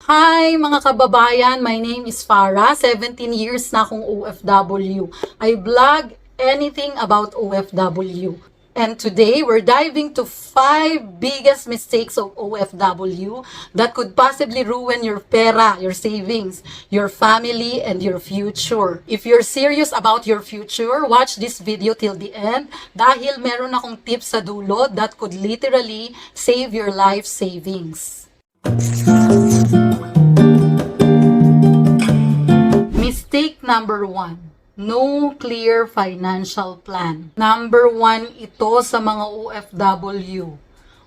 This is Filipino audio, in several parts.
Hi mga kababayan, my name is Farah. 17 years na akong OFW. I vlog anything about OFW. And today, we're diving to 5 biggest mistakes of OFW that could possibly ruin your pera, your savings, your family, and your future. If you're serious about your future, watch this video till the end dahil meron akong tips sa dulo that could literally save your life savings. Mistake number 1. No clear financial plan. Number 1 ito sa mga OFW.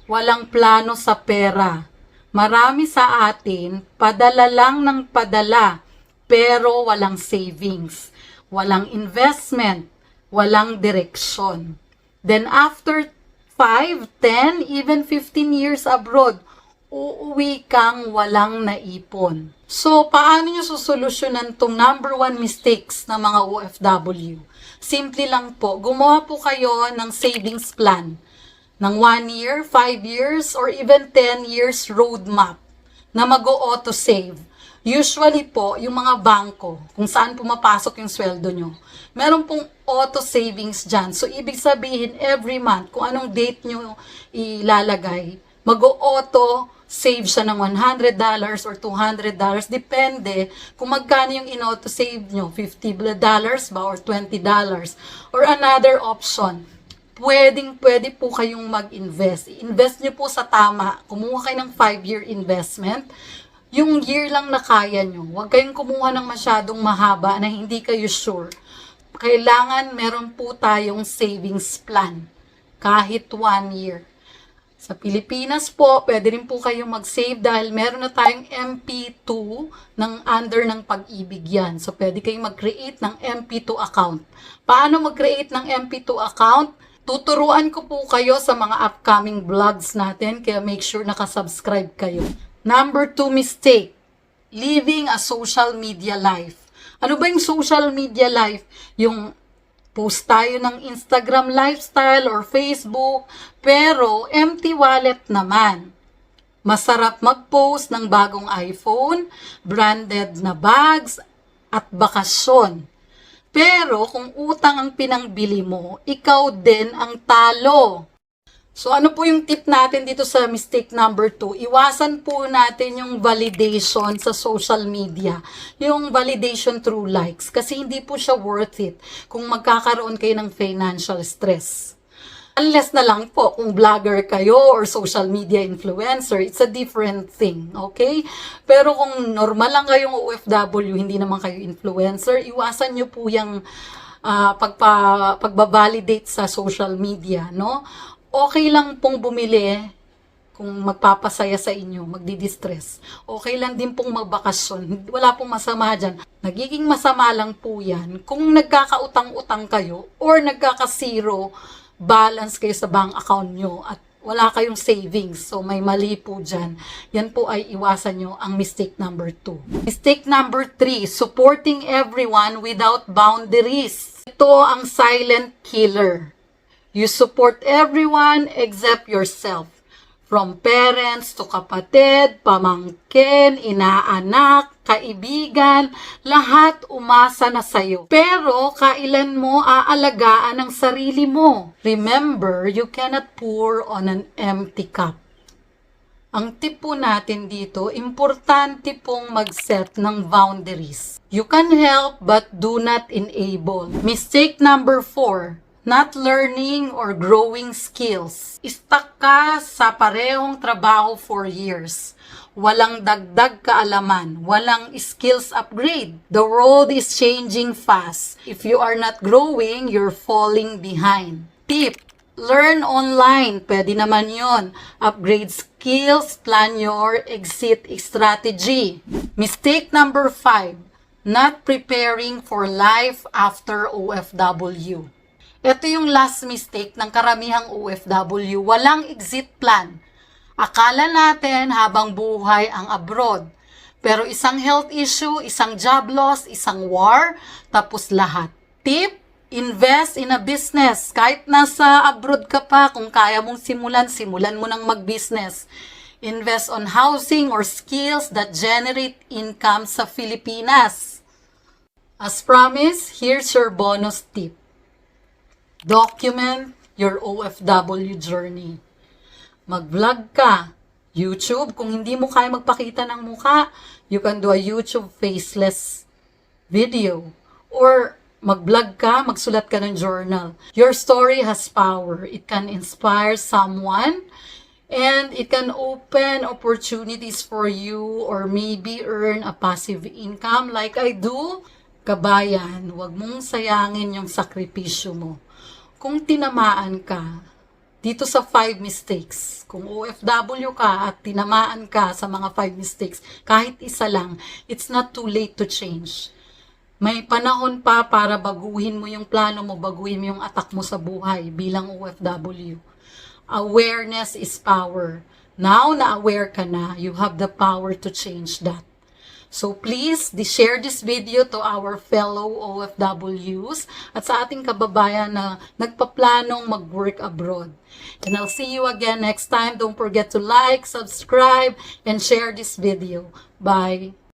Walang plano sa pera. Marami sa atin, padala lang ng padala, pero walang savings. Walang investment. Walang direksyon. Then after 5, 10, even 15 years abroad, uuwi kang walang naipon. So, paano nyo susolusyonan tong number 1 mistakes ng mga OFW? Simple lang po, gumawa po kayo ng savings plan ng 1 year, 5 years, or even 10 years roadmap na mag-auto-save. Usually po, yung mga bangko, kung saan pumapasok yung sweldo nyo, meron pong auto-savings dyan. So, ibig sabihin, every month, kung anong date nyo ilalagay, mag-auto save siya ng $100 or $200, depende kung magkano yung in-auto-save nyo, $50 ba or $20. Or another option, pwede po kayong mag-invest. I-invest nyo po sa tama. Kumuha kayo ng 5-year investment. Yung year lang na kaya nyo. Huwag kayong kumuha ng masyadong mahaba na hindi kayo sure. Kailangan meron po tayong savings plan. Kahit 1 year. Sa Pilipinas po, pwede rin po kayong mag-save dahil meron na tayong MP2 ng under ng pag-ibig yan. So, pwede kayong mag-create ng MP2 account. Paano mag-create ng MP2 account? Tuturuan ko po kayo sa mga upcoming vlogs natin, kaya make sure nakasubscribe kayo. Number 2 mistake, living a social media life. Ano ba yung social media life? Yung post tayo ng Instagram lifestyle or Facebook, pero empty wallet naman. Masarap mag-post ng bagong iPhone, branded na bags, at bakasyon. Pero kung utang ang pinangbili mo, ikaw din ang talo. So ano po yung tip natin dito sa mistake number 2? Iwasan po natin yung validation sa social media. Yung validation through likes. Kasi hindi po siya worth it kung magkakaroon kayo ng financial stress. Unless na lang po kung vlogger kayo or social media influencer, it's a different thing, okay? Pero kung normal lang kayong OFW, hindi naman kayo influencer, iwasan nyo po yung pagbabalidate sa social media, no? Okay lang pong bumili kung magpapasaya sa inyo, magdi-distress. Okay lang din pong magbakasyon. Wala pong masama dyan. Nagiging masama lang po yan kung nagkakautang-utang kayo or nagkaka-zero balance kayo sa bank account nyo at wala kayong savings. So, may mali po dyan. Yan po ay iwasan nyo ang mistake number 2. Mistake number 3, supporting everyone without boundaries. Ito ang silent killer. You support everyone except yourself. From parents to kapatid, pamangkin, inaanak, kaibigan, lahat umasa na sa'yo. Pero kailan mo aalagaan ang sarili mo? Remember, you cannot pour on an empty cup. Ang tip po natin dito, importante pong mag-set ng boundaries. You can help but do not enable. Mistake number 4. Not learning or growing skills. Stuck ka sa parehong trabaho for years. Walang dagdag kaalaman. Walang skills upgrade. The world is changing fast. If you are not growing, you're falling behind. Tip, learn online. Pwede naman yon. Upgrade skills, plan your exit strategy. Mistake number 5, not preparing for life after OFW. Ito yung last mistake ng karamihang OFW, walang exit plan. Akala natin habang buhay ang abroad. Pero isang health issue, isang job loss, isang war, tapos lahat. Tip, invest in a business. Kahit nasa abroad ka pa, kung kaya mong simulan mo nang mag-business. Invest on housing or skills that generate income sa Pilipinas. As promised, here's your bonus tip. Document your OFW journey. Mag-vlog ka. YouTube, kung hindi mo kaya magpakita ng mukha, you can do a YouTube faceless video. Or mag-vlog ka, magsulat ka ng journal. Your story has power. It can inspire someone and it can open opportunities for you or maybe earn a passive income like I do. Kabayan, huwag mong sayangin yung sakripisyo mo. Kung tinamaan ka, dito sa 5 mistakes, kung OFW ka at tinamaan ka sa mga 5 mistakes, kahit isa lang, it's not too late to change. May panahon pa para baguhin mo yung plano mo, baguhin mo yung atak mo sa buhay bilang OFW. Awareness is power. Now na aware ka na, you have the power to change that. So please, share this video to our fellow OFWs at sa ating kababayan na nagpaplanong mag-work abroad. And I'll see you again next time. Don't forget to like, subscribe, and share this video. Bye!